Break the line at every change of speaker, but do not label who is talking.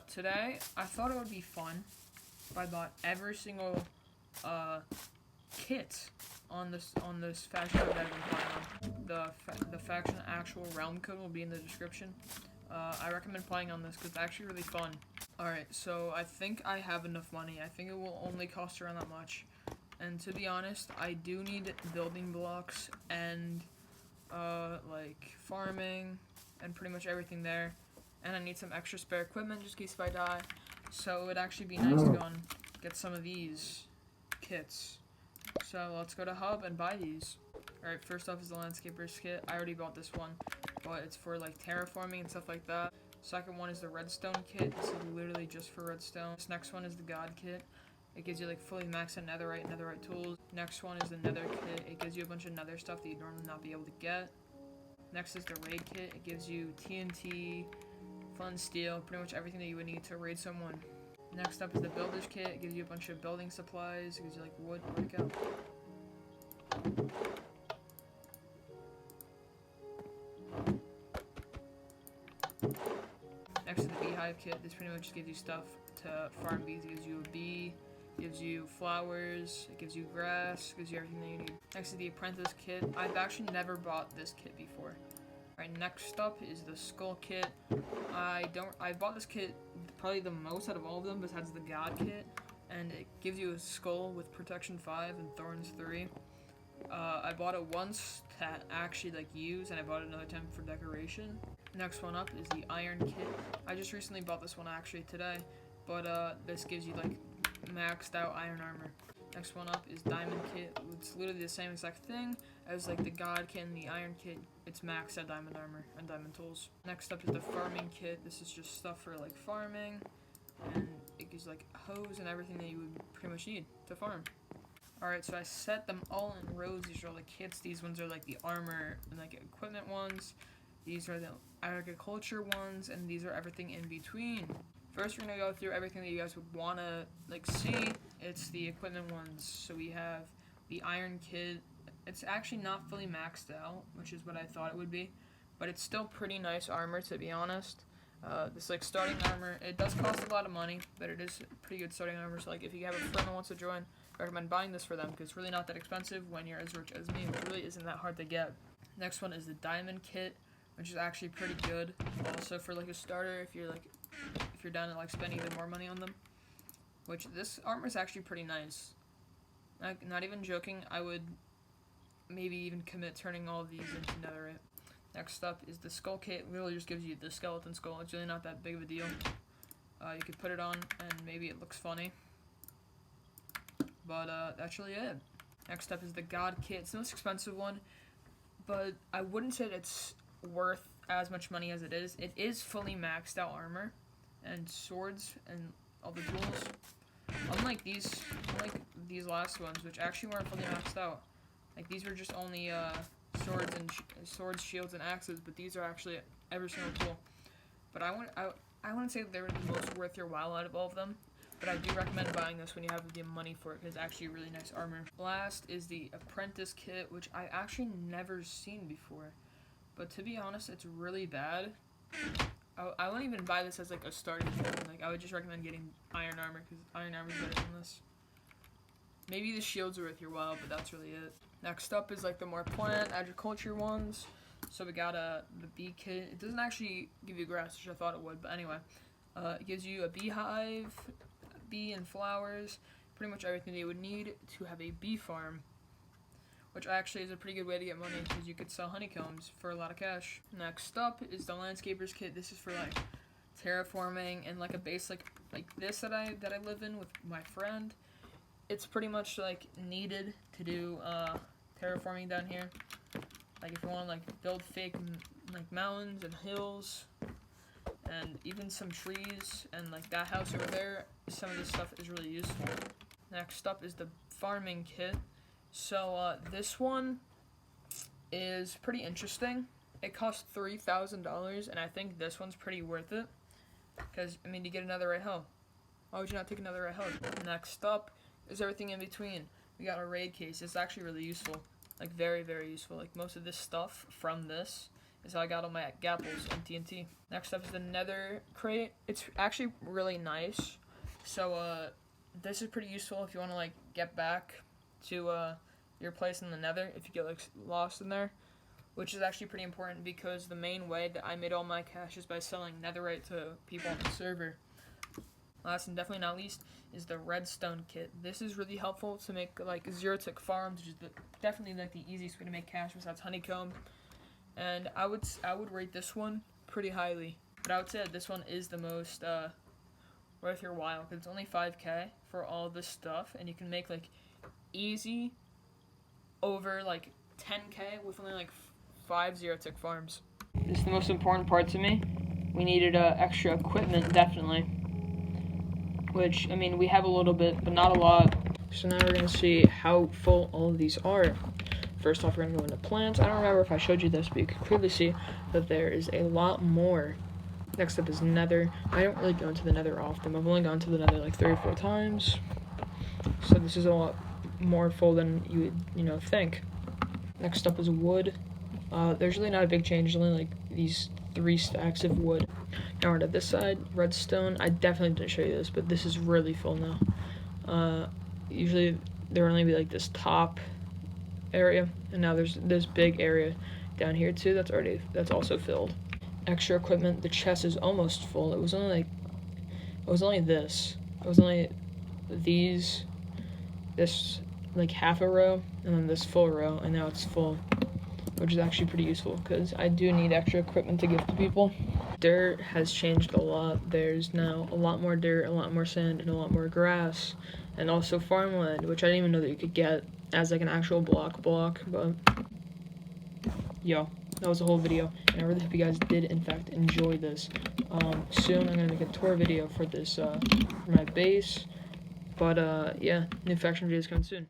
Today I thought it would be fun if I bought every single kit on this faction code that I've been playing on. The faction actual realm code will be in the description. I recommend playing on this because it's actually really fun. Alright, so I think I have enough money. I think it will only cost around that much. And to be honest, I do need building blocks and like farming and pretty much everything there. And I need some extra spare equipment just in case if I die. So it would actually be nice to go and get some of these kits. So let's go to Hub and buy these. Alright, first off is the Landscaper's kit. I already bought this one, but it's for like terraforming and stuff like that. Second one is the Redstone kit. This is literally just for redstone. This next one is the God kit. It gives you like fully maxed out netherite tools. Next one is the Nether kit. It gives you a bunch of nether stuff that you'd normally not be able to get. Next is the Raid kit. It gives you TNT, fun steel, pretty much everything that you would need to raid someone. Next up is the Builder's kit. It gives you a bunch of building supplies. It gives you like wood. Where'd it go? Next is the Beehive kit. This pretty much just gives you stuff to farm bees. It gives you a bee, it gives you flowers, it gives you grass, it gives you everything that you need. Next is the Apprentice kit. I've actually never bought this kit before. Alright, next up is the Skull kit. I bought this kit probably the most out of all of them besides the God kit. And it gives you a skull with protection 5 and thorns 3. I bought it once to actually like use, and I bought it another time for decoration. Next one up is the Iron kit. I just recently bought this one actually today, but this gives you like maxed out iron armor. Next one up is Diamond kit. It's literally the same exact thing as like the God kit and the Iron kit. It's maxed out diamond armor and diamond tools. Next up is the Farming kit. This is just stuff for like farming, and it gives like hose and everything that you would pretty much need to farm. Alright, so I set them all in rows. These are all the kits. These ones are like the armor and like equipment ones. These are the agriculture ones, and these are everything in between. First, we're gonna go through everything that you guys would wanna like see. It's the equipment ones. So we have the Iron kit. It's actually not fully maxed out, which is what I thought it would be, but it's still pretty nice armor to be honest. This like starting armor, it does cost a lot of money, but it is pretty good starting armor. So like if you have a friend that wants to join, I recommend buying this for them because it's really not that expensive when you're as rich as me. It really isn't that hard to get. Next one is the Diamond kit, which is actually pretty good. Also for like a starter, if you're down to like spend even more money on them. Which this armor is actually pretty nice. Not even joking, I would maybe even commit turning all of these into netherite. Next up is the Skull kit. It literally just gives you the skeleton skull. It's really not that big of a deal. You could put it on and maybe it looks funny. But that's really it. Next up is the God kit. It's the most expensive one, but I wouldn't say it's worth as much money as it is. It is fully maxed out armor and swords and all the tools. Unlike these last ones, which actually weren't fully maxed out. Like these were just only swords, shields, and axes, but these are actually every single tool. But I wouldn't say they're the most worth your while out of all of them. But I do recommend buying this when you have the money for it, because it's actually really nice armor. Last is the Apprentice kit, which I actually never seen before. But to be honest, it's really bad. I wouldn't even buy this as like a starting kit. Like I would just recommend getting iron armor, because iron armor is better than this. Maybe the shields are worth your while, but that's really it. Next up is like the more plant agriculture ones. So we got the bee kit. It doesn't actually give you grass, which I thought it would, but anyway. It gives you a beehive, bee and flowers, pretty much everything that you would need to have a bee farm, which actually is a pretty good way to get money because you could sell honeycombs for a lot of cash. Next up is the Landscaper's kit. This is for like terraforming and like a base like this that I live in with my friend. It's pretty much like needed to do terraforming down here. Like if you want to like build fake like mountains and hills and even some trees and like that house over there, some of this stuff is really useful. Next up is the farming kit. So this one is pretty interesting. It costs $3,000, and I think this one's pretty worth it. Because, I mean, you get another right hoe. Why would you not take another right hoe? Next up is everything in between. We got a raid case. It's actually really useful. Like, very, very useful. Like, most of this stuff from this is how I got all my gapples and TNT. Next up is the nether crate. It's actually really nice. So this is pretty useful if you want to like get back to your place in the nether if you get like lost in there, which is actually pretty important because the main way that I made all my cash is by selling netherite to people on the server. Last and definitely not least is the redstone kit. This is really helpful to make like zero-tick farms, which is definitely like the easiest way to make cash besides honeycomb. And I would rate this one pretty highly, but I would say that this one is the most worth your while because it's only 5k for all this stuff, and you can make like easy over like 10k with only like 5 zero-tick farms. This is the most important part to me. We needed extra equipment, definitely. Which, I mean, we have a little bit, but not a lot. So now we're going to see how full all of these are. First off, we're going to go into plants. I don't remember if I showed you this, but you can clearly see that there is a lot more. Next up is nether. I don't really go into the nether often. I've only gone to the nether like 3 or 4 times. So this is a lot more full than you would, think. Next up is wood. There's really not a big change. There's only like these 3 stacks of wood. Now we're to this side, redstone. I definitely didn't show you this, but this is really full now. Usually there would only be like this top area, and now there's this big area down here too that's also filled. Extra equipment. The chest is almost full. It was only this like half a row, and then this full row, and now it's full, which is actually pretty useful because I do need extra equipment to give to people. Dirt has changed a lot. There's now a lot more dirt, a lot more sand, and a lot more grass, and also farmland, which I didn't even know that you could get as like an actual block, but yo, that was the whole video, and I really hope you guys did in fact enjoy this. Soon I'm gonna make a tour video for this for my base, but yeah, new faction videos coming soon.